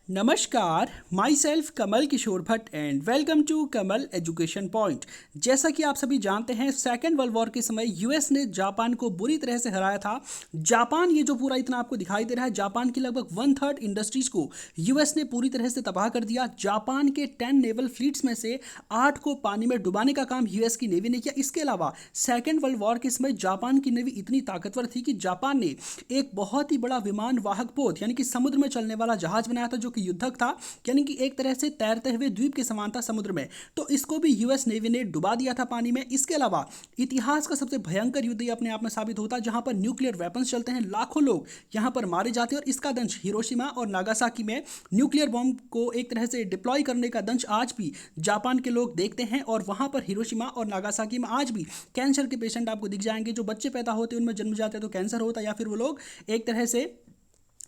नमस्कार, myself Kamal Kishore Bhatt and welcome to Kamal education point. जैसा कि आप सभी जानते हैं, सेकेंड वर्ल्ड वॉर के समय यूएस ने जापान को बुरी तरह से हराया था। जापान, ये जो पूरा इतना आपको दिखाई दे रहा है, जापान की लगभग 1/3 इंडस्ट्रीज को यूएस ने पूरी तरह से तबाह कर दिया। जापान के 10 नेवल फ्लीट्स में से 8 को पानी में डुबाने का काम यूएस की नेवी ने किया। इसके अलावा सेकेंड वर्ल्ड वॉर के समय जापान की नेवी इतनी ताकतवर थी कि जापान ने एक बहुत ही बड़ा विमान वाहक पोत यानी कि समुद्र में चलने वाला जहाज बनाया था, जो कि युद्धक था, यानी कि एक तरह से तैरते हुए द्वीप के समान था समुद्र में। तो इसको भी यूएस नेवी ने डुबा दिया था पानी में। इसके अलावा इतिहास का सबसे भयंकर युद्ध अपने आप में साबित होता है, जहां पर न्यूक्लियर वेपन्स चलते हैं, लाखों लोग यहां पर मारे जाते हैं और इसका दंश हिरोशिमा और नागासाकी में न्यूक्लियर बॉम्ब को एक तरह से डिप्लॉय करने का दंश आज भी जापान के लोग देखते हैं। और वहां पर हिरोशिमा और नागासाकी में आज भी कैंसर के पेशेंट आपको दिख जाएंगे। जो बच्चे पैदा होते हैं उनमें जन्म जाते हैं तो कैंसर होता है, या फिर वो लोग एक तरह से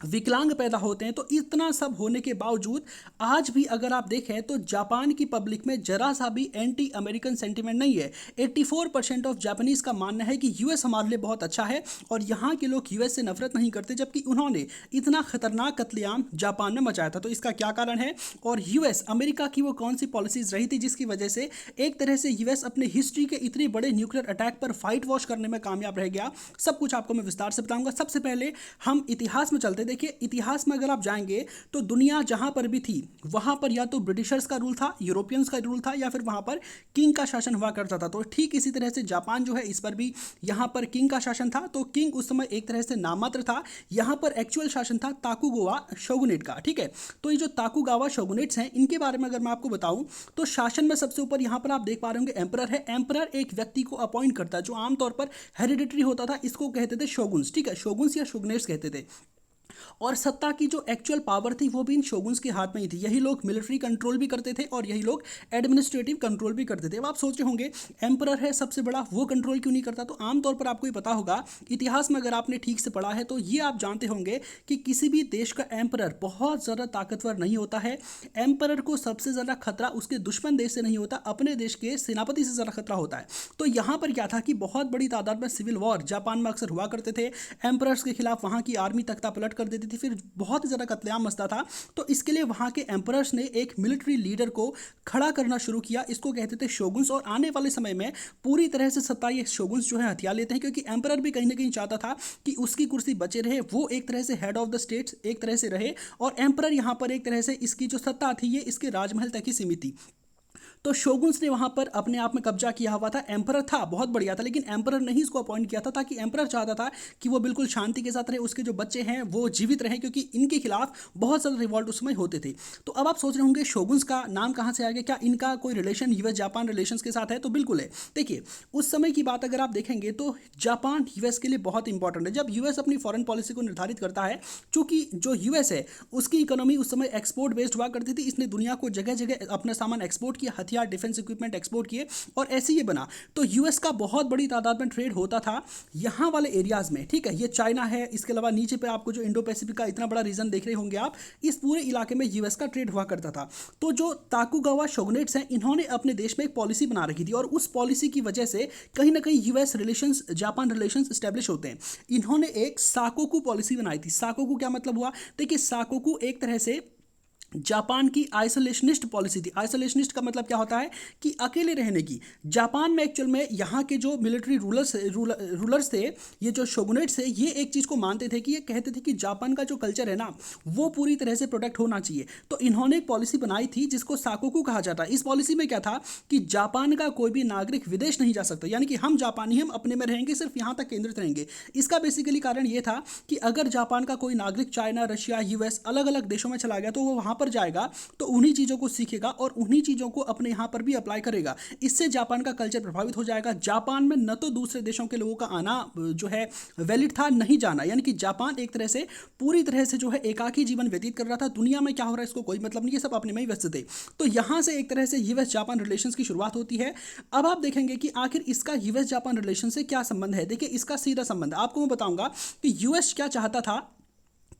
विकलांग पैदा होते हैं। तो इतना सब होने के बावजूद आज भी अगर आप देखें तो जापान की पब्लिक में जरा सा भी एंटी अमेरिकन सेंटीमेंट नहीं है। 84% ऑफ जापानीज का मानना है कि यूएस हमारे लिए बहुत अच्छा है और यहाँ के लोग यूएस से नफरत नहीं करते, जबकि उन्होंने इतना खतरनाक कत्लेआम जापान में मचाया था। तो इसका क्या कारण है और यूएस अमेरिका की वो कौन सी पॉलिसीज रही थी जिसकी वजह से एक तरह से यूएस अपने हिस्ट्री के इतने बड़े न्यूक्लियर अटैक पर फाइट वॉश करने में कामयाब रह गया, सब कुछ आपको मैं विस्तार से बताऊंगा। सबसे पहले हम इतिहास में चलते। देखिए, इतिहास में अगर आप जाएंगे तो दुनिया जहां पर भी थी वहां पर या तो ब्रिटिशर्स का रूल था, यूरोपियंस का रूल था, या फिर वहां पर किंग का शासन हुआ करता था। तो ठीक इसी तरह से जापान जो है, इस पर भी यहां पर किंग का शासन था। तो किंग उस समय एक तरह से नाममात्र था, यहां पर एक्चुअल शासन था ताकुगावा शोगुनेट का। ठीक है, तो ये जो ताकुगावा शोगुनेट्स हैं, इनके बारे में अगर मैं आपको बताऊं तो शासन में सबसे ऊपर यहां पर आप देख पा रहे होंगे एम्परर है। एम्परर एक व्यक्ति को अपॉइंट करता है जो आमतौर पर हेरिडिटरी होता था, इसको कहते थे शोगुन्स। ठीक है, शोगुन्स या शोगुनेट्स कहते थे। और सत्ता की जो एक्चुअल पावर थी वो भी इन शोगुन्स के हाथ में ही थी। यही लोग मिलिट्री कंट्रोल भी करते थे और यही लोग एडमिनिस्ट्रेटिव कंट्रोल भी करते थे। अब आप सोच रहे होंगे एम्परर है सबसे बड़ा, वो कंट्रोल क्यों नहीं करता? तो आमतौर पर आपको ये पता होगा, इतिहास में अगर आपने ठीक से पढ़ा है तो ये आप जानते होंगे कि किसी भी देश का एम्परर बहुत ज़्यादा ताकतवर नहीं होता है। एम्परर को सबसे ज़्यादा खतरा उसके दुश्मन देश से नहीं होता, अपने देश के सेनापति से ज़्यादा खतरा होता है। तो यहाँ पर क्या था कि बहुत बड़ी तादाद में सिविल वॉर जापान में अक्सर हुआ करते थे। एम्परर्स के खिलाफ वहाँ की आर्मी तख्ता पलट कर देती थी, फिर बहुत ही ज़्यादा कत्लेआम मचता था। तो इसके लिए वहाँ के एम्परर्स ने एक मिलिट्री लीडर को खड़ा करना शुरू किया, इसको कहते थे शोगुन्स। और आने वाले समय में पूरी तरह से सत्ता ये शोगुन्स जो है हथिया लेते हैं, क्योंकि एम्परर भी कहीं ना कहीं चाहता था कि उसकी कुर्सी बचे रहे, वो एक तरह से हेड ऑफ द स्टेट्स एक तरह से रहे, और एम्परर यहाँ पर एक तरह से इसकी जो सत्ता थी ये इसके राजमहल तक ही सीमित थी। तो शोगुन्स ने वहां पर अपने आप में कब्जा किया हुआ था। एम्परर था, बहुत बढ़िया था, लेकिन एम्परर ने ही इसको अपॉइंट किया था, ताकि एम्परर चाहता था कि वो बिल्कुल शांति के साथ रहे, उसके जो बच्चे हैं वो जीवित रहें, क्योंकि इनके खिलाफ बहुत सारे रिवॉल्ट उस समय होते थे। तो अब आप सोच रहे होंगे शोगुन्स का नाम कहाँ से आ गया, क्या इनका कोई रिलेशन यूएस जापान रिलेशन के साथ है? तो बिल्कुल है। देखिए, उस समय की बात अगर आप देखेंगे तो जापान यूएस के लिए बहुत इंपॉर्टेंट है। जब यूएस अपनी फॉरेन पॉलिसी को निर्धारित करता है, चूंकि जो यूएस है उसकी इकोनॉमी उस समय एक्सपोर्ट बेस्ड हुआ करती थी, इसने दुनिया को जगह जगह अपना सामान एक्सपोर्ट किया, हथियार डिफेंस इक्विपमेंट एक्सपोर्ट किए, और ऐसे ये बना। तो यूएस का बहुत बड़ी तादाद में ट्रेड होता था यहाँ वाले एरियाज में। ठीक है, ये चाइना है, इसके अलावा नीचे पे आपको जो इंडो पैसिफिक का इतना बड़ा रीजन देख रहे होंगे आप, इस पूरे इलाके में यूएस का ट्रेड हुआ करता था। तो जो ताकुगावा शोगुनेट्स हैं, इन्होंने अपने देश में एक पॉलिसी बना रखी थी, और उस पॉलिसी की वजह से कहीं ना कहीं US relations Japan relations establish होते हैं। इन्होंने एक साकोकू पॉलिसी बनाई थी। साकोकू क्या मतलब हुआ? देखिए, साकोकू एक तरह से जापान की आइसोलेशनिस्ट पॉलिसी थी। आइसोलेशनिस्ट का मतलब क्या होता है कि अकेले रहने की। जापान में एक्चुअल में यहाँ के जो मिलिट्री रूलर्स थे, ये जो शोगुनेट्स थे, ये एक चीज़ को मानते थे कि ये कहते थे कि जापान का जो कल्चर है ना, वो पूरी तरह से प्रोटेक्ट होना चाहिए। तो इन्होंने एक पॉलिसी बनाई थी जिसको साकोकू कहा जाता है। इस पॉलिसी में क्या था कि जापान का कोई भी नागरिक विदेश नहीं जा सकता, यानी कि हम जापानी हम अपने में रहेंगे, सिर्फ यहाँ तक केंद्रित रहेंगे। इसका बेसिकली कारण ये था कि अगर जापान का कोई नागरिक चाइना, रशिया, यूएस अलग अलग देशों में चला गया तो वो वहाँ पर जाएगा तो उन्हीं चीजों को सीखेगा और उन्हीं चीजों को अपने यहां पर भी अप्लाई करेगा। इससे जापान का कल्चर प्रभावित हो जाएगा। जापान में न तो दूसरे देशों के लोगों का आना जो है वैलिड था, नहीं जाना, यानी कि जापान एक तरह से पूरी तरह से जो है एकाकी जीवन व्यतीत कर रहा था। दुनिया में क्या हो रहा है इसको कोई मतलब नहीं, ये सब अपने में ही व्यस्त थे। तो यहां से एक तरह से यूएस जापान रिलेशंस की शुरुआत होती है। अब आप देखेंगे कि आखिर इसका यूएस जापान रिलेशन से क्या संबंध है। देखिए, इसका सीधा संबंध आपको मैं बताऊंगा कि यूएस क्या चाहता था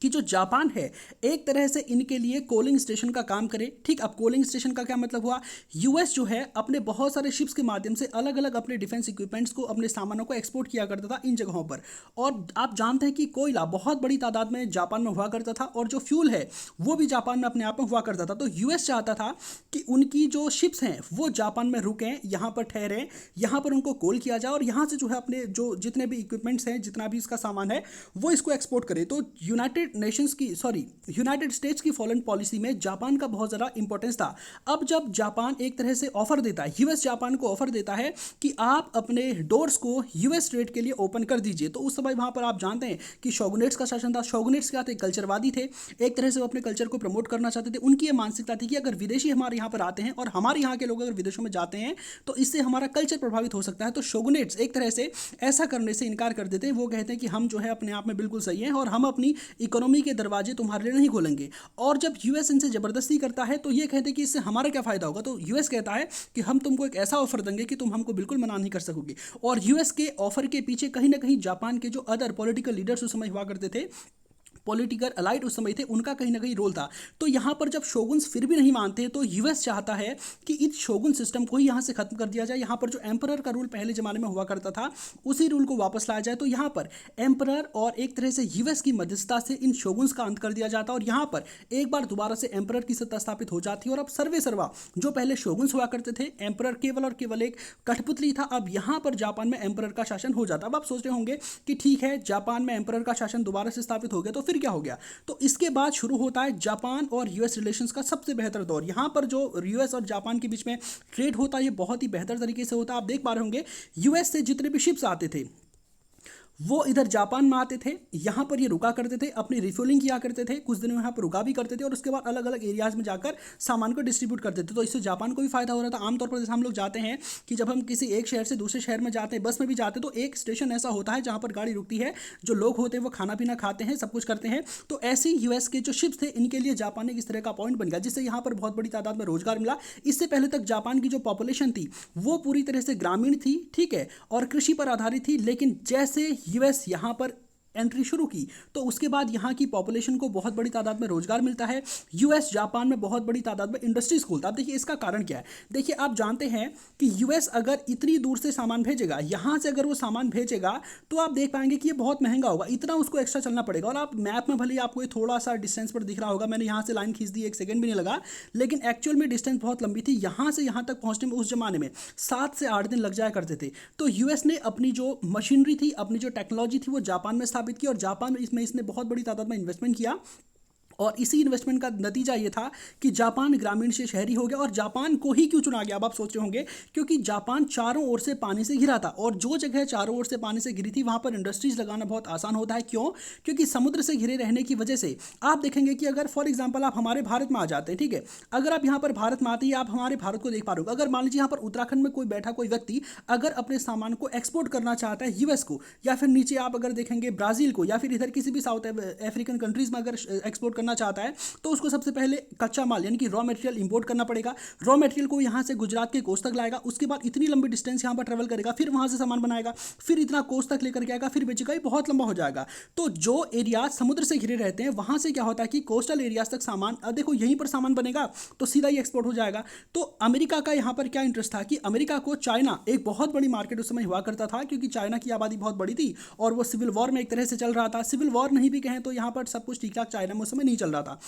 कि जो जापान है एक तरह से इनके लिए कोलिंग स्टेशन का काम करे। ठीक, अब कोलिंग स्टेशन का क्या मतलब हुआ, यूएस जो है अपने बहुत सारे शिप्स के माध्यम से अलग अलग अपने डिफेंस इक्विपमेंट्स को, अपने सामानों को एक्सपोर्ट किया करता था इन जगहों पर। और आप जानते हैं कि कोयला बहुत बड़ी तादाद में जापान में हुआ करता था और जो फ्यूल है वो भी जापान में अपने आप में हुआ करता था। तो यूएस चाहता था कि उनकी जो शिप्स हैं वो जापान में रुकें, यहाँ पर ठहरें, यहाँ पर उनको कोल किया जाए और यहाँ से जो है अपने जो जितने भी इक्विपमेंट्स हैं, जितना भी इसका सामान है, वो इसको एक्सपोर्ट करे। तो यूनाइटेड स्टेट्स की फॉरेन पॉलिसी में जापान का बहुत ज़्यादा इंपॉर्टेंस था। अब जब जापान एक तरह से ऑफर देता है, यूएस जापान को ऑफर देता है कि आप अपने डोर्स को यूएस ट्रेड के लिए ओपन कर दीजिए, तो उस समय वहाँ पर आप जानते हैं कि शोगुनेट्स का शासन था। शोगुनेट्स क्या थे, कल्चरवादी थे, एक तरह से वो अपने कल्चर को प्रमोट करना चाहते थे। उनकी ये मानसिकता थी कि अगर विदेशी हमारे यहाँ पर आते हैं और हमारे यहाँ के लोग अगर विदेशों में जाते हैं तो इससे हमारा कल्चर प्रभावित हो सकता है। तो शोगुनेट्स एक तरह से ऐसा करने से इनकार कर देते हैं। वो कहते हैं कि हम जो है अपने आप में बिल्कुल सही हैं और हम अपनी इकोनॉमी के दरवाजे तुम्हारे लिए नहीं खोलेंगे। और जब यूएस इनसे ज़बरदस्ती करता है तो ये कहते हैं कि इससे हमारा क्या फ़ायदा होगा। तो यूएस कहता है कि हम तुमको एक ऐसा ऑफर देंगे कि तुम हमको बिल्कुल मना नहीं कर सकोगे। और यूएस के ऑफर के पीछे कहीं ना कहीं जापान के जो अदर पॉलिटिकल लीडर्स उस समय हुआ करते थे, पॉलिटिकल अलाइड उस समय थे, उनका कहीं ना कहीं रोल था। तो यहाँ पर जब शोगुन्स फिर भी नहीं मानते तो यूएस चाहता है कि इस शोगुन सिस्टम को ही यहाँ से खत्म कर दिया जाए। यहाँ पर जो एम्परर का रूल पहले ज़माने में हुआ करता था उसी रूल को वापस लाया जाए। तो यहाँ पर एम्परर और एक तरह से यूएस की मध्यस्थता से इन शोगुन्स का अंत कर दिया जाता और यहाँ पर एक बार दोबारा से एम्परर की सत्ता स्थापित हो जाती है। और अब सर्वे सर्वा जो पहले शोगुन्स हुआ करते थे, एम्परर केवल और केवल एक कठपुतली था। अब यहाँ पर जापान में एम्परर का शासन हो जाता। अब आप सोच रहे होंगे कि ठीक है, जापान में एम्परर का शासन दोबारा से स्थापित हो गया तो फिर क्या हो गया। तो इसके बाद शुरू होता है जापान और यूएस रिलेशंस का सबसे बेहतर दौर। यहाँ पर जो यूएस और जापान के बीच में ट्रेड होता है ये बहुत ही बेहतर तरीके से होता है। आप देख पा रहे होंगे यूएस से जितने भी शिप्स आते थे वो इधर जापान में आते थे, यहाँ पर ये रुका करते थे, अपनी रिफ्यूलिंग किया करते थे, कुछ दिन यहाँ पर रुका भी करते थे और उसके बाद अलग अलग एरियाज में जाकर सामान को डिस्ट्रीब्यूट करते थे। तो इससे जापान को भी फायदा हो रहा था। आमतौर पर जैसे हम लोग जाते हैं कि जब हम किसी एक शहर से दूसरे शहर में जाते हैं, बस में भी जाते हैं, तो एक स्टेशन ऐसा होता है जहाँ पर गाड़ी रुकती है, जो लोग होते हैं वो खाना पीना खाते हैं, सब कुछ करते हैं। तो ऐसे ही यूएस के जो शिप्स थे इनके लिए जापान एक इस तरह का पॉइंट बन गया जिससे यहाँ पर बहुत बड़ी तादाद में रोजगार मिला। इससे पहले तक जापान की जो पॉपुलेशन थी वो पूरी तरह से ग्रामीण थी, ठीक है, और कृषि पर आधारित थी। लेकिन जैसे यूएस यहाँ पर एंट्री शुरू की तो उसके बाद यहाँ की पॉपुलेशन को बहुत बड़ी तादाद में रोजगार मिलता है। यूएस जापान में बहुत बड़ी तादाद में इंडस्ट्रीज खोलता है। अब देखिए इसका कारण क्या है। देखिए आप जानते हैं कि यूएस अगर इतनी दूर से सामान भेजेगा, यहाँ से अगर वो सामान भेजेगा तो आप देख पाएंगे कि ये बहुत महंगा होगा, इतना उसको एक्स्ट्रा चलना पड़ेगा। और आप मैप में भले ही आपको ये थोड़ा सा डिस्टेंस पर दिख रहा होगा, मैंने यहाँ से लाइन खींच दी, 1 सेकंड भी नहीं लगा, लेकिन एक्चुअल में डिस्टेंस बहुत लंबी थी। यहाँ से यहाँ तक पहुँचने में उस जमाने में 7 से 8 दिन लग जाया करते थे। तो यूएस ने अपनी जो मशीनरी थी, अपनी जो टेक्नोलॉजी थी वो जापान में स्थापित की और जापान इसमें इसने बहुत बड़ी तादाद में इन्वेस्टमेंट किया। और इसी इन्वेस्टमेंट का नतीजा ये था कि जापान ग्रामीण से शहरी हो गया। और जापान को ही क्यों चुना गया, अब आप सोच रहे होंगे, क्योंकि जापान चारों ओर से पानी से घिरा था और जो जगह चारों ओर से पानी से घिरी थी वहाँ पर इंडस्ट्रीज लगाना बहुत आसान होता है। क्यों? क्योंकि समुद्र से घिरे रहने की वजह से आप देखेंगे कि अगर फॉर एग्जाम्पल आप हमारे भारत में आ जाते हैं, ठीक है, अगर आप यहाँ पर भारत में आते हैं, आप हमारे भारत को देख पा रहे हो, अगर मान लीजिए यहाँ पर उत्तराखंड में कोई बैठा कोई व्यक्ति अगर अपने सामान को एक्सपोर्ट करना चाहता है यूएस को, या फिर नीचे आप अगर देखेंगे ब्राज़ील को, या फिर इधर किसी भी साउथ अफ्रीकन कंट्रीज में अगर एक्सपोर्ट करना चाहता है तो उसको सबसे पहले कच्चा माल यानी कि रॉ मटेरियल इंपोर्ट करना पड़ेगा। रॉ मटेरियल को यहाँ से गुजरात के कोस्ट तक लाएगा, उसके बाद इतनी लंबी डिस्टेंस यहाँ पर ट्रेवल करेगा, फिर वहाँ से सामान बनाएगा, फिर इतना कोस्ट तक लेकर के आएगा, फिर बेचेगा, ये बहुत लंबा हो जाएगा। तो जो एरिया समुद्र से घिरे रहते हैं वहाँ से क्या होता है कि कोस्टल एरियाज तक सामान, अब देखो यहीं पर सामान बनेगा तो सीधा ही एक्सपोर्ट हो जाएगा। तो अमेरिका का यहाँ पर क्या इंटरेस्ट था कि अमेरिका को चाइना एक बहुत बड़ी मार्केट उस समय हुआ करता था, क्योंकि चाइना की आबादी बहुत बड़ी थी और वो सिविल वॉर में एक तरह से चल रहा था। सिविल वॉर नहीं भी कहें तो यहाँ पर सब कुछ ठीक ठाक चाइना में उस समय नहीं चल रहा था।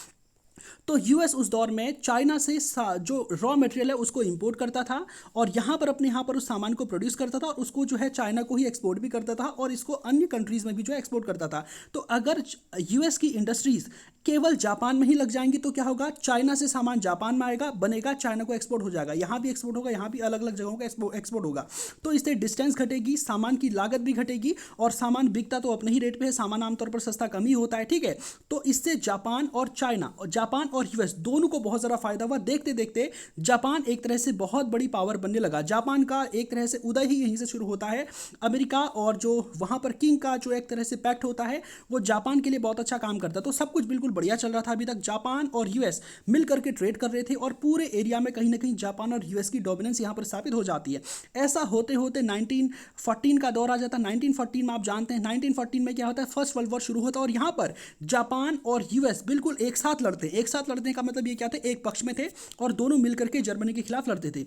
तो यूएस उस दौर में चाइना से जो रॉ मटेरियल है उसको इंपोर्ट करता था और यहाँ पर अपने यहाँ पर उस सामान को प्रोड्यूस करता था और उसको जो है चाइना को ही एक्सपोर्ट भी करता था और इसको अन्य कंट्रीज में भी जो है एक्सपोर्ट करता था। तो अगर यूएस की इंडस्ट्रीज केवल जापान में ही लग जाएंगी तो क्या होगा, चाइना से सामान जापान में आएगा, बनेगा, चाइना को एक्सपोर्ट हो जाएगा, यहाँ भी एक्सपोर्ट होगा, यहाँ भी अलग अलग जगहों का एक्सपोर्ट होगा। तो इससे डिस्टेंस घटेगी, सामान की लागत भी घटेगी और सामान बिकता तो अपने ही रेट पे है, सामान आमतौर पर सस्ता कम ही होता है, ठीक है। तो इससे जापान और चाइना जापान और यूएस दोनों को बहुत ज़्यादा फायदा हुआ। देखते देखते जापान एक तरह से बहुत बड़ी पावर बनने लगा। जापान का एक तरह से उदय ही यहीं से शुरू होता है। अमेरिका और जो वहाँ पर किंग का जो एक तरह से पैक्ट होता है वो जापान के लिए बहुत अच्छा काम करता है। तो सब कुछ बिल्कुल बढ़िया चल रहा था अभी तक। जापान और यूएस मिल करके ट्रेड कर रहे थे और पूरे एरिया में कहीं ना कहीं जापान और यूएस की डोमिनेंस यहाँ पर स्थापित हो जाती है। ऐसा होते होते 1914 का दौर आ जाता है। 1914 में आप जानते हैं 1914 में क्या होता है, फर्स्ट वर्ल्ड वॉर शुरू होता है और यहाँ पर जापान और यूएस बिल्कुल एक साथ लड़ते हैं। एक साथ लड़ने का मतलब ये क्या थे, एक पक्ष में थे और दोनों मिलकर के जर्मनी के खिलाफ लड़ते थे।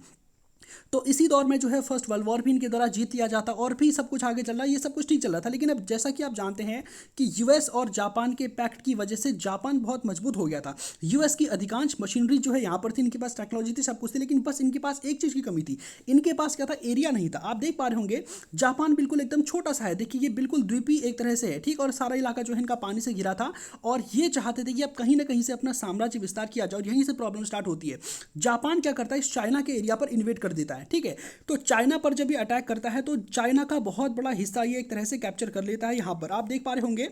तो इसी दौर में जो है फर्स्ट वर्ल्ड वॉर भी इनके द्वारा जीत लिया जाता और भी सब कुछ आगे चल रहा है, ये सब कुछ ठीक चल रहा था। लेकिन अब जैसा कि आप जानते हैं कि यूएस और जापान के पैक्ट की वजह से जापान बहुत मजबूत हो गया था। यूएस की अधिकांश मशीनरी जो है यहाँ पर थी, इनके पास टेक्नोलॉजी थी, सब कुछ थी, लेकिन बस इनके पास एक चीज़ की कमी थी, इनके पास क्या था, एरिया नहीं था। आप देख पा रहे होंगे जापान बिल्कुल एकदम छोटा सा है, देखिए ये बिल्कुल द्वीपीय एक तरह से है, ठीक, और सारा इलाका जो है इनका पानी से घिरा था और ये चाहते थे कि अब कहीं ना कहीं से अपना साम्राज्य विस्तार किया जाए और यहीं से प्रॉब्लम स्टार्ट होती है। जापान क्या करता है, इस चाइना के एरिया पर इन्वेट कर देता है, ठीक है। तो चाइना पर जब ये अटैक करता है तो चाइना का बहुत बड़ा हिस्सा ये एक तरह से कैप्चर कर लेता है। यहाँ पर आप देख पा रहे होंगे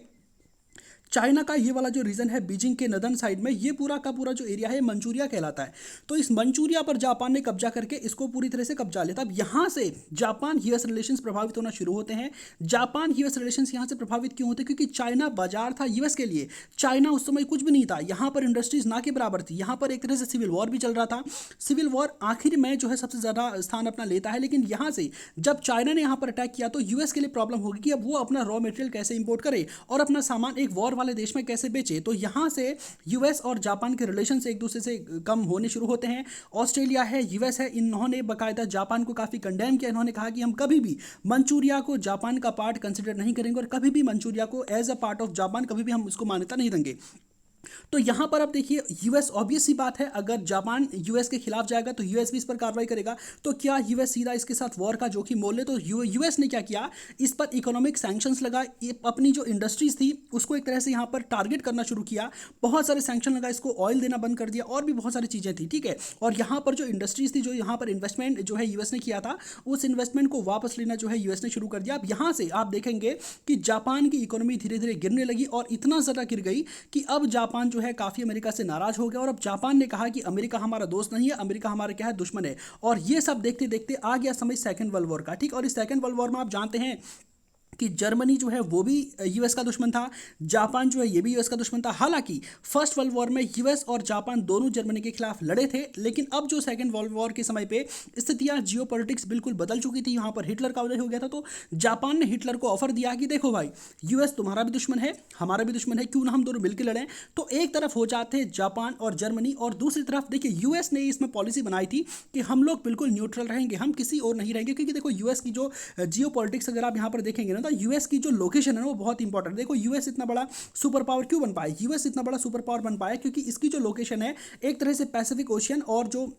चाइना का ये वाला जो रीजन है बीजिंग के नदन साइड में, ये पूरा का पूरा जो एरिया है मंचूरिया कहलाता है। तो इस मंचूरिया पर जापान ने कब्जा करके इसको पूरी तरह से कब्जा लेता। अब यहाँ से जापान यूएस रिलेशंस प्रभावित होना शुरू होते हैं। जापान यूएस रिलेशंस यहाँ से प्रभावित क्यों होते हैं, क्योंकि चाइना बाजार था यूएस के लिए। चाइना उस समय कुछ भी नहीं था, यहाँ पर इंडस्ट्रीज ना के बराबर थी, यहाँ पर एक तरह से सिविल वॉर भी चल रहा था। सिविल वॉर आखिर में जो है सबसे ज़्यादा स्थान अपना लेता है। लेकिन यहाँ से जब चाइना ने यहाँ पर अटैक किया तो यूएस के लिए प्रॉब्लम होगी कि अब वो अपना रॉ मटेरियल कैसे इंपोर्ट करे और अपना सामान एक वॉर वाले देश में कैसे बेचे। तो यहाँ से यूएस और जापान के रिलेशंस एक दूसरे से कम होने शुरू होते हैं। ऑस्ट्रेलिया है, यूएस है, इन्होंने बाकायदा जापान को काफ़ी कंडेम किया। इन्होंने कहा कि हम कभी भी मंचूरिया को जापान का पार्ट कंसिडर नहीं करेंगे और कभी भी मंचूरिया को as a part of Japan कभी भी हम उसको मान्यता नहीं देंगे। तो यहाँ पर अब देखिए यूएस, ऑब्वियस सी बात है, अगर जापान यूएस के खिलाफ जाएगा तो यूएस भी इस पर कार्रवाई करेगा। तो क्या यूएस सीधा इसके साथ वॉर का जोखिम मोल ले? तो यूएस ने क्या किया, इस पर इकोनॉमिक सैंक्शंस लगा, अपनी जो इंडस्ट्रीज थी उसको एक तरह से यहाँ पर टारगेट करना शुरू किया। बहुत सारे सैंक्शन लगा, इसको ऑयल देना बंद कर दिया और भी बहुत सारी चीज़ें थी, ठीक है। और यहाँ पर जो इंडस्ट्रीज थी, जो यहाँ पर इन्वेस्टमेंट जो है यूएस ने किया था, उस इन्वेस्टमेंट को वापस लेना जो है यूएस ने शुरू कर दिया। अब यहाँ से आप देखेंगे कि जापान की इकोनॉमी धीरे धीरे गिरने लगी और इतना ज़्यादा गिर गई कि अब जापान जो है काफ़ी अमेरिका से नाराज हो गया और अब जापान ने कहा कि अमेरिका हमारा दोस्त नहीं है, अमेरिका हमारा क्या है, दुश्मन है। और ये सब देखते देखते आ गया समय सेकंड वर्ल्ड वॉर का, ठीक। और इस सेकंड वर्ल्ड वॉर में आप जानते हैं कि जर्मनी जो है वो भी यूएस का दुश्मन था, जापान जो है ये भी यूएस का दुश्मन था। हालांकि फर्स्ट वर्ल्ड वॉर में यूएस और जापान दोनों जर्मनी के खिलाफ लड़े थे, लेकिन अब जो सेकंड वर्ल्ड वॉर के समय पे स्थितियां, जियोपॉलिटिक्स बिल्कुल बदल चुकी थी। यहाँ पर हिटलर का उदय हो गया था। तो जापान ने हिटलर को ऑफर दिया कि देखो भाई, यूएस तुम्हारा भी दुश्मन है, हमारा भी दुश्मन है, क्यों ना हम दोनों मिलकर लड़ें। तो एक तरफ हो जाते हैं जापान और जर्मनी और दूसरी तरफ देखिए यूएस ने इसमें पॉलिसी बनाई थी कि हम लोग बिल्कुल न्यूट्रल रहेंगे, हम किसी और नहीं रहेंगे। क्योंकि देखो यूएस की जो जियोपॉलिटिक्स अगर आप यहाँ पर देखेंगे ना, तो यूएस की जो लोकेशन है ना वो बहुत इंपॉर्टेंट। देखो यूएस इतना बड़ा सुपर पावर क्यों बन पाया, यूएस इतना बड़ा सुपर पावर बन पाया क्योंकि इसकी जो लोकेशन है एक तरह से पैसिफिक ओशियन और जो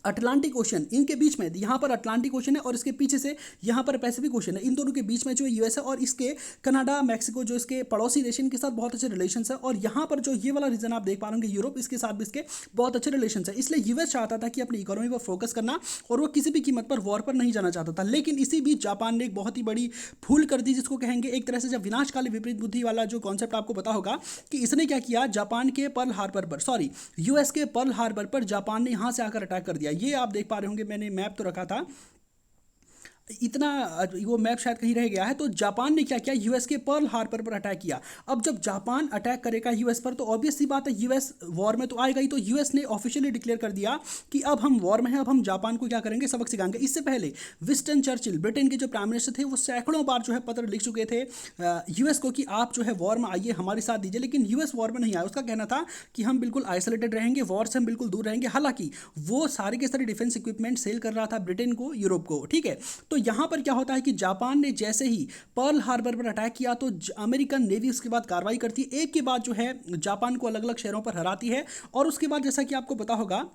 अटलांटिक ओशन इनके बीच में, यहाँ पर अटलांटिक ओशन है और इसके पीछे से यहाँ पर पैसिफिक ओशन है, इन दोनों के बीच में जो यूएस है और इसके कनाडा, मैक्सिको जो इसके पड़ोसी देश के साथ बहुत अच्छे रिलेशंस है। और यहाँ पर जो ये वाला रीजन आप देख पा रहे होंगे यूरोप, इसके साथ भी इसके बहुत अच्छे रिलेशंस है। इसलिए यूएस चाहता था कि अपनी इकोनॉमी पर फोकस करना और वो किसी भी कीमत पर वॉर पर नहीं जाना चाहता था। लेकिन इसी बीच जापान ने एक बहुत ही बड़ी भूल कर दी, जिसको कहेंगे एक तरह से जब विनाशकाली विपरीत बुद्धि वाला जो कॉन्सेप्ट आपको पता होगा कि इसने क्या किया, जापान के पर्ल हार्बर पर, सॉरी यूएस के पर्ल हार्बर पर जापान ने यहाँ से आकर अटैक कर दिया। ये आप देख पा रहे होंगे, मैंने मैप तो रखा था, इतना वो मैप शायद कहीं रह गया है। तो जापान ने क्या किया, यूएस के पर्ल हार्बर पर अटैक किया। अब जब जापान अटैक करेगा यूएस पर तो ऑब्वियस सी बात है यूएस वॉर में तो आएगा ही। तो यूएस ने ऑफिशियली डिक्लेयर कर दिया कि अब हम वॉर में हैं, अब हम जापान को क्या करेंगे, सबक सिखाएंगे। इससे पहले विंस्टन चर्चिल, ब्रिटेन के जो प्राइम मिनिस्टर थे, वो सैकड़ों बार जो है पत्र लिख चुके थे यूएस को कि आप जो है वॉर में आइए, हमारे साथ दीजिए। लेकिन यूएस वॉर में नहीं आया। उसका कहना था कि हम बिल्कुल आइसोलेटेड रहेंगे, वॉर से हम बिल्कुल दूर रहेंगे। हालांकि वो सारे के सारे डिफेंस इक्विपमेंट सेल कर रहा था ब्रिटेन को, यूरोप को, ठीक है। तो यहाँ पर क्या होता है कि जापान ने जैसे ही पर्ल हार्बर पर अटैक किया तो अमेरिकन नेवी उसके बाद कार्रवाई करती है, एक के बाद जो है जापान को अलग अलग शहरों पर हराती है। और उसके बाद जैसा कि आपको पता होगा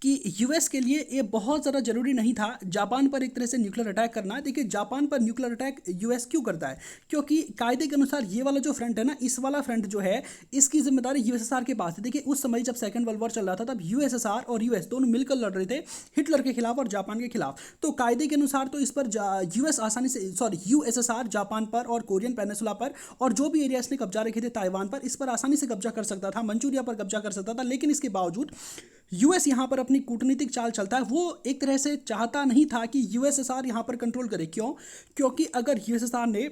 कि यूएस के लिए ये बहुत ज़्यादा ज़रूरी नहीं था जापान पर एक तरह से न्यूक्लियर अटैक करना। देखिए जापान पर न्यूक्लियर अटैक यूएस क्यों करता है, क्योंकि कायदे के अनुसार ये वाला जो फ्रंट है ना, इस वाला फ्रंट जो है इसकी जिम्मेदारी यूएसएसआर के पास है। देखिए उस समय जब सेकंड वर्ल्ड वॉर चल रहा था तब यूएसएसआर और यूएस दोनों मिलकर लड़ रहे थे हिटलर के खिलाफ और जापान के खिलाफ। तो कायदे के अनुसार तो इस पर यूएस आसानी से यूएसएसआर जापान पर और कोरियन पेनिसुला पर और जो भी एरियाज ने कब्जा रखे थे ताइवान पर, इस पर आसानी से कब्जा कर सकता था, मंचूरिया पर कब्जा कर सकता था। लेकिन इसके बावजूद यूएस यहाँ पर अपनी कूटनीतिक चाल चलता है। वो एक तरह से चाहता नहीं था कि यूएसएसआर यहाँ पर कंट्रोल करे। क्यों? क्योंकि अगर यूएसएसआर ने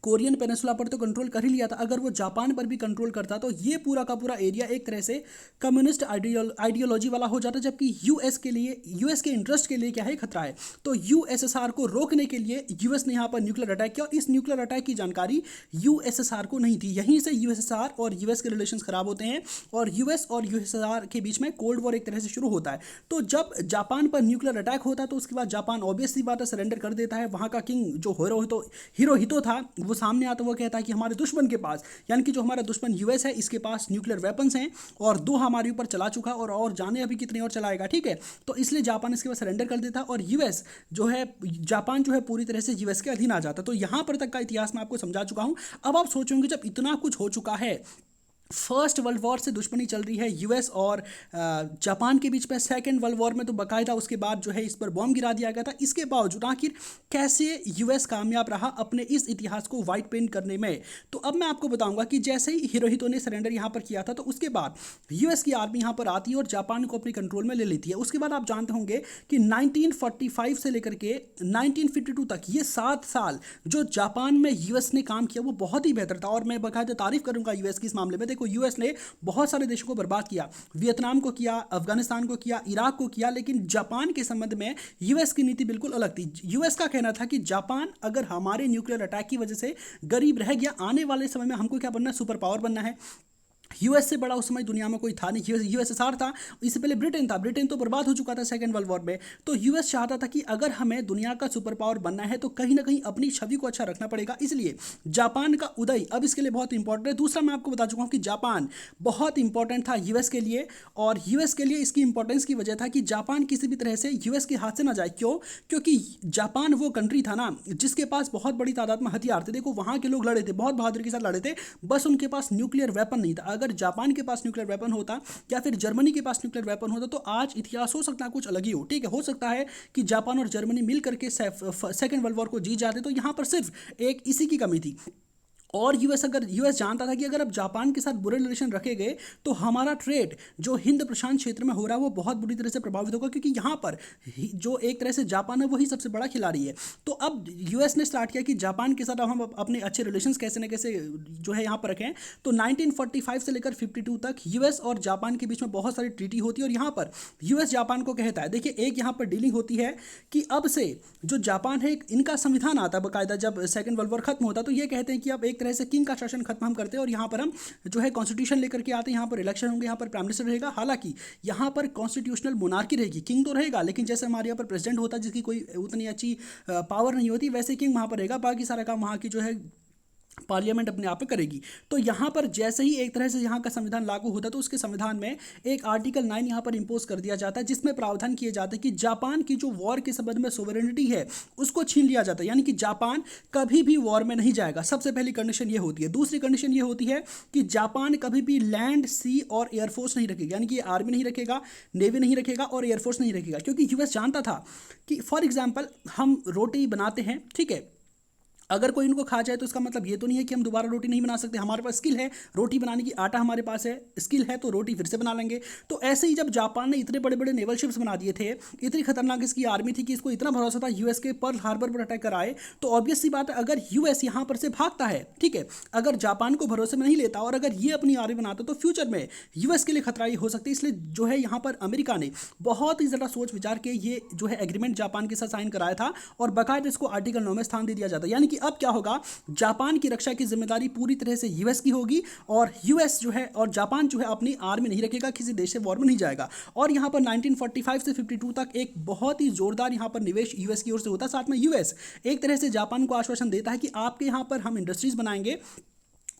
कोरियन पेनिसुला पर तो कंट्रोल कर ही लिया था, अगर वो जापान पर भी कंट्रोल करता तो ये पूरा का पूरा एरिया एक तरह से कम्युनिस्ट आइडियोलॉजी वाला हो जाता, जबकि यूएस के लिए, यूएस के इंटरेस्ट के लिए क्या है, खतरा है। तो यूएसएसआर को रोकने के लिए यूएस ने यहाँ पर न्यूक्लियर अटैक किया और इस न्यूक्लियर अटैक की जानकारी यूएसएसआर को नहीं थी। यहीं से यूएसएसआर और यूएस के रिलेशंस खराब होते हैं और यूएस और यूएसएसआर के बीच में कोल्ड वॉर एक तरह से शुरू होता है। तो जब जापान पर न्यूक्लियर अटैक होता है तो उसके बाद जापान ऑब्वियसली बात है सरेंडर कर देता है। वहाँ का किंग जो हिरोहितो था वो सामने आता, वो कहता है कि हमारे दुश्मन के पास, यानी कि जो हमारा दुश्मन यूएस है, इसके पास न्यूक्लियर वेपन्स हैं और 2 हमारे ऊपर चला चुका और जाने अभी कितने और चलाएगा, ठीक है। तो इसलिए जापान इसके पास सरेंडर कर देता और यूएस जो है, जापान जो है पूरी तरह से यूएस के अधीन आ जाता। तो यहाँ पर तक का इतिहास मैं आपको समझा चुका हूँ। अब आप सोचोगे जब इतना कुछ हो चुका है, फर्स्ट वर्ल्ड वॉर से दुश्मनी चल रही है यूएस और जापान के बीच में, सेकंड वर्ल्ड वॉर में तो बाकायदा उसके बाद जो है इस पर बॉम्ब गिरा दिया गया था, इसके बावजूद आखिर कैसे यूएस कामयाब रहा अपने इस इतिहास को वाइट पेंट करने में। तो अब मैं आपको बताऊंगा कि जैसे ही हिरोहितो ने सरेंडर यहाँ पर किया था तो उसके बाद यूएस की आर्मी यहाँ पर आती है और जापान को अपने कंट्रोल में ले लेती है। उसके बाद आप जानते होंगे कि 1945 से लेकर के 1952 तक ये 7 साल जो जापान में यूएस ने काम किया वो बहुत ही बेहतर था और मैं बाकायदा तारीफ करूंगा यूएस की इस मामले में। को यूएस ने बहुत सारे देशों को बर्बाद किया, वियतनाम को किया, अफगानिस्तान को किया, इराक को किया, लेकिन जापान के संबंध में यूएस की नीति बिल्कुल अलग थी। यूएस का कहना था कि जापान अगर हमारे न्यूक्लियर अटैक की वजह से गरीब रह गया, आने वाले समय में हमको क्या बनना है, सुपर पावर बनना है। यूएस से बड़ा उस समय दुनिया में कोई था नहीं, यूएसएसआर था, इससे पहले ब्रिटेन था, ब्रिटेन तो बर्बाद हो चुका था सेकेंड वर्ल्ड वॉर में। तो यूएस चाहता था कि अगर हमें दुनिया का सुपर पावर बनना है तो कहीं ना कहीं अपनी छवि को अच्छा रखना पड़ेगा, इसलिए जापान का उदय अब इसके लिए बहुत इंपॉर्टेंट है। दूसरा मैं आपको बता चुका हूँ कि जापान बहुत इंपॉर्टेंट था यूएस के लिए और यूएस के लिए इसकी इंपॉर्टेंस की वजह था कि जापान किसी भी तरह से यूएस के हाथ से ना जाए। क्यों? क्योंकि जापान वो कंट्री था ना जिसके पास बहुत बड़ी तादाद में हथियार थे। देखो वहाँ के लोग लड़े थे, बहुत बहादुरी के साथ लड़े थे, बस उनके पास न्यूक्लियर वेपन नहीं था। अगर जापान के पास न्यूक्लियर वेपन होता या फिर जर्मनी के पास न्यूक्लियर वेपन होता तो आज इतिहास हो सकता है कुछ अलग ही हो, ठीक है। हो सकता है कि जापान और जर्मनी मिल करके सेकेंड वर्ल्ड वॉर को जीत जाते। तो यहां पर सिर्फ एक इसी की कमी थी। और यूएस जानता था कि अगर अब जापान के साथ बुरे रिलेशन रखे गए तो हमारा ट्रेड जो हिंद प्रशांत क्षेत्र में हो रहा है वो बहुत बुरी तरह से प्रभावित होगा, क्योंकि यहाँ पर जो एक तरह से जापान है वही सबसे बड़ा खिलाड़ी है। तो अब यूएस ने स्टार्ट किया कि जापान के साथ अब हम अपने अच्छे रिलेशंस कैसे न कैसे जो है यहाँ पर रखें। तो 1945 से लेकर 52 तक यूएस और जापान के बीच में बहुत सारी ट्रीटी होती है और यहाँ पर यूएस जापान को कहता है, देखिए एक यहाँ पर डीलिंग होती है कि अब से जो जापान है इनका संविधान आता है बाकायदा, जब सेकेंड वर्ल्ड वॉर खत्म होता है तो ये कहते हैं कि अब एक तरह से किंग का शासन खत्म हम करते हैं और यहाँ पर हम जो है कॉन्स्टिट्यूशन लेकर के आते हैं, यहाँ पर इलेक्शन होंगे, यहाँ पर प्राइम मिनिस्टर रहेगा। हालांकि यहाँ पर कॉन्स्टिट्यूशनल मोनार्की रहेगी, किंग तो रहेगा लेकिन जैसे हमारे यहाँ पर प्रेसिडेंट होता है जिसकी कोई उतनी अच्छी पावर नहीं होती, वैसे किंग वहाँ पर रहेगा, बाकी सारा काम वहाँ की जो है पार्लियामेंट अपने आप पे करेगी। तो यहाँ पर जैसे ही एक तरह से यहाँ का संविधान लागू होता है तो उसके संविधान में एक आर्टिकल 9 यहाँ पर इंपोज कर दिया जाता है जिसमें प्रावधान किए जाते हैं कि जापान की जो वॉर के संबंध में सोवरेनिटी है उसको छीन लिया जाता है, यानी कि जापान कभी भी वॉर में नहीं जाएगा। सबसे पहली कंडीशन ये होती है। दूसरी कंडीशन ये होती है कि जापान कभी भी लैंड, सी और एयरफोर्स नहीं रखेगा, यानी कि आर्मी नहीं रखेगा, नेवी नहीं रखेगा और एयरफोर्स नहीं रखेगा। क्योंकि यूएस जानता था कि फॉर एग्जाम्पल हम रोटी बनाते हैं, ठीक है, अगर कोई इनको खा जाए तो इसका मतलब ये तो नहीं है कि हम दोबारा रोटी नहीं बना सकते, हमारे पास स्किल है रोटी बनाने की, आटा हमारे पास है, स्किल है तो रोटी फिर से बना लेंगे। तो ऐसे ही जब जापान ने इतने बड़े बड़े नेवल शिप्स बना दिए थे, इतनी खतरनाक इसकी आर्मी थी कि इसको इतना भरोसा था यूएस के पर्ल हार्बर पर अटैक कराए, तो ऑब्वियस सी बात है अगर यूएस यहाँ पर से भागता है, ठीक है, अगर जापान को भरोसे में नहीं लेता और अगर ये अपनी आर्मी बनाता तो फ्यूचर में यूएस के लिए खतरा ही हो सकती है। इसलिए जो है यहाँ पर अमेरिका ने बहुत ही ज़्यादा सोच विचार के ये जो है एग्रीमेंट जापान के साथ साइन कराया था और बाकायदा इसको आर्टिकल 9 में स्थान दे दिया जाता है। यानी कि अब क्या होगा, जापान की रक्षा की जिम्मेदारी पूरी तरह से यूएस की होगी और यूएस जो है और जापान जो है अपनी आर्मी नहीं रखेगा, किसी देश से वॉर में नहीं जाएगा। और यहाँ पर 1945 से 52 तक एक बहुत ही जोरदार यहाँ पर निवेश यूएस की ओर से होता है। साथ में यूएस एक तरह से जापान को आश्वासन देता है कि आपके यहाँ पर हम इंडस्ट्रीज बनाएंगे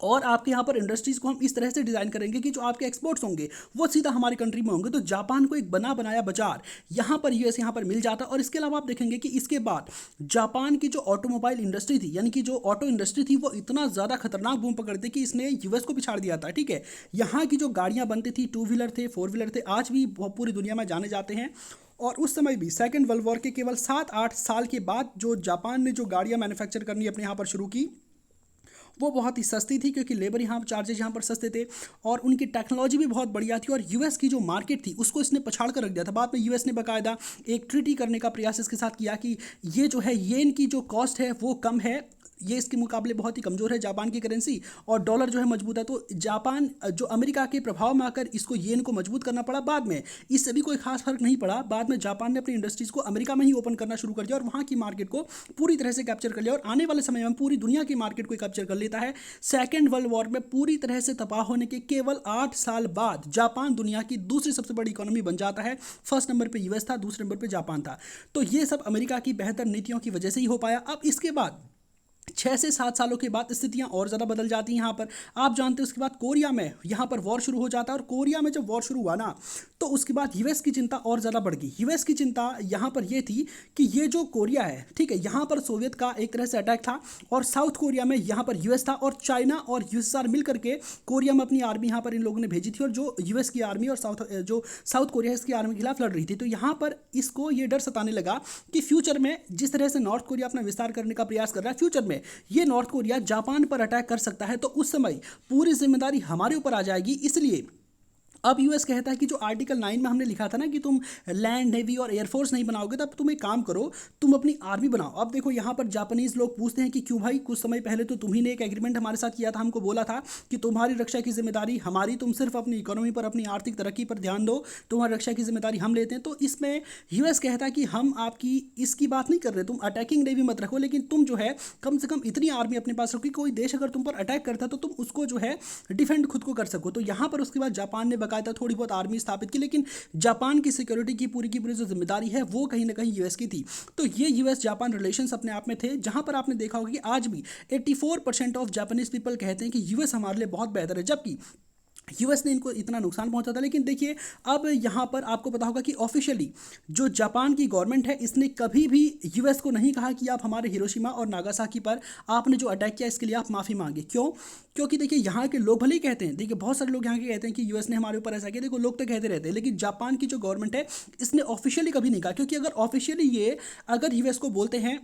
और आपके यहाँ पर इंडस्ट्रीज़ को हम इस तरह से डिज़ाइन करेंगे कि जो आपके एक्सपोर्ट्स होंगे वो सीधा हमारी कंट्री में होंगे। तो जापान को एक बना बनाया बाजार यहाँ पर यूएस यहाँ पर मिल जाता। और इसके अलावा आप देखेंगे कि इसके बाद जापान की जो ऑटोमोबाइल इंडस्ट्री थी, यानी कि जो ऑटो इंडस्ट्री थी, वो इतना ज़्यादा खतरनाक बूम पकड़ती कि इसने यूएस को पिछाड़ दिया था। ठीक है, यहाँ की जो गाड़ियाँ बनती थी, 2 व्हीलर थे, 4 व्हीलर थे, आज भी पूरी दुनिया में जाने जाते हैं। और उस समय भी सेकेंड वर्ल्ड वॉर के केवल 7-8 साल के बाद जो जापान ने जो गाड़ियाँ मैन्युफैक्चर करनी अपने यहाँ पर शुरू की, वो बहुत ही सस्ती थी क्योंकि लेबर यहाँ चार्जेज यहाँ पर सस्ते थे और उनकी टेक्नोलॉजी भी बहुत बढ़िया थी। और यूएस की जो मार्केट थी उसको इसने पछाड़ कर रख दिया था। बाद में यूएस ने बाकायदा एक ट्रीटी करने का प्रयास इसके साथ किया कि ये जो है येन की जो कॉस्ट है वो कम है, ये इसके मुकाबले बहुत ही कमज़ोर है जापान की करेंसी, और डॉलर जो है मजबूत है। तो जापान जो अमेरिका के प्रभाव में आकर इसको येन को मजबूत करना पड़ा। बाद में इससे भी कोई खास फर्क नहीं पड़ा। बाद में जापान ने अपनी इंडस्ट्रीज़ को अमेरिका में ही ओपन करना शुरू कर दिया और वहाँ की मार्केट को पूरी तरह से कैप्चर कर लिया और आने वाले समय में पूरी दुनिया की मार्केट को कैप्चर कर लेता है। सेकेंड वर्ल्ड वॉर में पूरी तरह से तबाह होने के केवल 8 साल बाद जापान दुनिया की दूसरी सबसे बड़ी इकोनॉमी बन जाता है। फर्स्ट नंबर पर यूएस था, दूसरे नंबर पर जापान था। तो ये सब अमेरिका की बेहतर नीतियों की वजह से ही हो पाया। अब इसके बाद 6 से 7 सालों के बाद स्थितियां और ज़्यादा बदल जाती हैं। यहाँ पर आप जानते हैं उसके बाद कोरिया में यहाँ पर वॉर शुरू हो जाता है और कोरिया में जब वॉर शुरू हुआ ना तो उसके बाद यूएस की चिंता और ज़्यादा बढ़ गई। यूएस की चिंता यहाँ पर ये थी कि ये जो कोरिया है, ठीक है, यहाँ पर सोवियत का एक तरह से अटैक था और साउथ कोरिया में यहाँ पर यूएस था और चाइना और यूएसएसआर मिल करके कोरिया में अपनी आर्मी यहाँ पर इन लोगों ने भेजी थी और जो यूएस की आर्मी और साउथ कोरिया इसकी आर्मी के खिलाफ लड़ रही थी। तो यहाँ पर इसको ये डर सताने लगा कि फ्यूचर में जिस तरह से नॉर्थ कोरिया अपना विस्तार करने का प्रयास कर रहा है, फ्यूचर में ये नॉर्थ कोरिया जापान पर अटैक कर सकता है। तो उस समय पूरी जिम्मेदारी हमारे ऊपर आ जाएगी। इसलिए अब यूएस कहता है कि जो आर्टिकल 9 में हमने लिखा था ना कि तुम लैंड नेवी और एयरफोर्स नहीं बनाओगे, तब तुम एक काम करो, तुम अपनी आर्मी बनाओ। अब देखो यहाँ पर जापानीज लोग पूछते हैं कि क्यों भाई, कुछ समय पहले तो तुम ही ने एक एग्रीमेंट हमारे साथ किया था, हमको बोला था कि तुम्हारी रक्षा की जिम्मेदारी हमारी, तुम सिर्फ अपनी इकोनॉमी पर, अपनी आर्थिक तरक्की पर ध्यान दो, तुम्हारी रक्षा की जिम्मेदारी हम लेते हैं। तो इसमें यूएस कहता है कि हम आपकी इसकी बात नहीं कर रहे, तुम अटैकिंग नेवी मत रखो, लेकिन तुम जो है कम से कम इतनी आर्मी अपने पास रखो कि कोई देश अगर तुम पर अटैक करता तो तुम उसको जो है डिफेंड खुद को कर सको। तो यहाँ पर उसके बाद जापान ने बाकायदा थोड़ी बहुत आर्मी स्थापित की, लेकिन जापान की सिक्योरिटी की पूरी जो जिम्मेदारी है वो कहीं ना कहीं यूएस की थी। तो ये यूएस जापान रिलेशंस अपने आप में थे, जहां पर आपने देखा होगा कि आज भी 84% ऑफ जापानीज पीपल कहते हैं कि यूएस हमारे लिए बहुत बेहतर है, जबकि यूएस ने इनको इतना नुकसान पहुंचा था। लेकिन देखिए अब यहाँ पर आपको पता होगा कि ऑफिशियली जो जापान की गवर्नमेंट है इसने कभी भी यूएस को नहीं कहा कि आप हमारे हिरोशिमा और नागासाकी पर आपने जो अटैक किया इसके लिए आप माफ़ी मांगे। क्यों? क्योंकि देखिए यहाँ के लोग भले ही कहते हैं, देखिए बहुत सारे लोग यहाँ के कहते हैं कि यूएस ने हमारे ऊपर ऐसा किया, देखो लोग तो कहते रहते हैं, लेकिन जापान की जो गवर्नमेंट है इसने ऑफिशियली कभी नहीं कहा। क्योंकि अगर ऑफिशियली ये अगर यूएस को बोलते हैं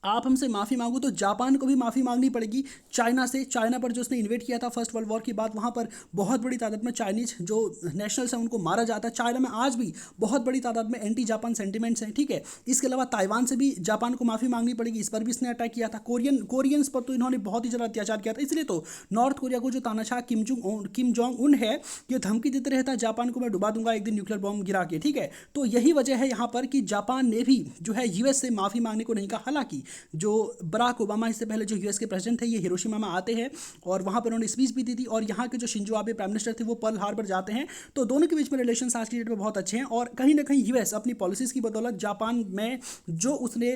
आप हमसे माफ़ी मांगो तो जापान को भी माफ़ी मांगनी पड़ेगी चाइना से। चाइना पर जो उसने इन्वेट किया था फर्स्ट वर्ल्ड वॉर के बाद, वहाँ पर बहुत बड़ी तादाद में चाइनीज जो नेशनल्स हैं उनको मारा जाता है। चाइना में आज भी बहुत बड़ी तादाद में एंटी जापान सेंटिमेंट्स हैं, ठीक है। इसके अलावा ताइवान से भी जापान को माफ़ी मांगनी पड़ेगी, इस पर भी इसने अटैक किया था। कोरियंस पर तो इन्होंने बहुत ही ज़्यादा अत्याचार किया था। इसलिए तो नॉर्थ कोरिया को जो तानाशाह किम जोंग उन है, ये धमकी देते रहता है जापान को मैं डुबा दूंगा एक दिन न्यूक्लियर बॉम्ब गिरा के, ठीक है। तो यही वजह है यहाँ पर कि जापान ने भी जो है यूएस से माफ़ी मांगने को नहीं कहा। हालांकि जो बराक ओबामा इससे पहले जो यूएस के प्रेसिडेंट थे, ये हिरोशिमा में आते हैं और वहाँ पर उन्होंने स्पीच भी दी थी। और यहाँ के जो शिंजो आबे प्राइम मिनिस्टर थे वो पर्ल हार्बर जाते हैं। तो दोनों के बीच में रिलेशंस आज की डेट में बहुत अच्छे हैं। और कहीं ना कहीं यूएस अपनी पॉलिसीज़ की बदौलत जापान में जो उसने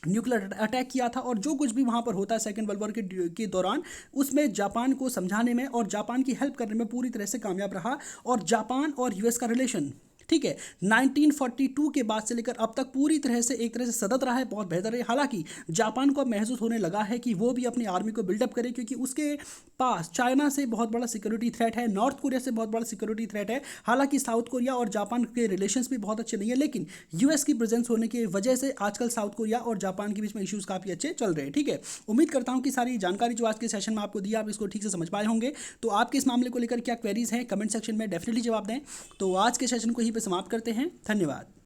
न्यूक्लियर अटैक किया था और जो कुछ भी वहाँ पर होता है सेकेंड वर्ल्ड वॉर के दौरान, उसमें जापान को समझाने में और जापान की हेल्प करने में पूरी तरह से कामयाब रहा। और जापान और यूएस का रिलेशन, ठीक है, 1942 के बाद से लेकर अब तक पूरी तरह से एक तरह से सतत रहा है, बहुत बेहतर है। हालांकि जापान को अब महसूस होने लगा है कि वो भी अपनी आर्मी को बिल्डअप करे, क्योंकि उसके पास चाइना से बहुत बड़ा सिक्योरिटी थ्रेट है, नॉर्थ कोरिया से बहुत बड़ा सिक्योरिटी थ्रेट है। हालांकि साउथ कोरिया और जापान के रिलेशंस भी बहुत अच्छे नहीं है, लेकिन यूएस की प्रेजेंस होने की वजह से आजकल साउथ कोरिया और जापान के बीच में इश्यूज़ काफ़ी अच्छे चल रहे हैं, ठीक है। उम्मीद करता हूँ कि सारी जानकारी जो आज के सेशन में आपको दी आप इसको ठीक से समझ पाए होंगे। तो आपके इस मामले को लेकर क्या क्वेरीज हैं कमेंट सेक्शन में डेफिनेटली जवाब दें। तो आज के सेशन को यहीं पर समाप्त करते हैं। धन्यवाद।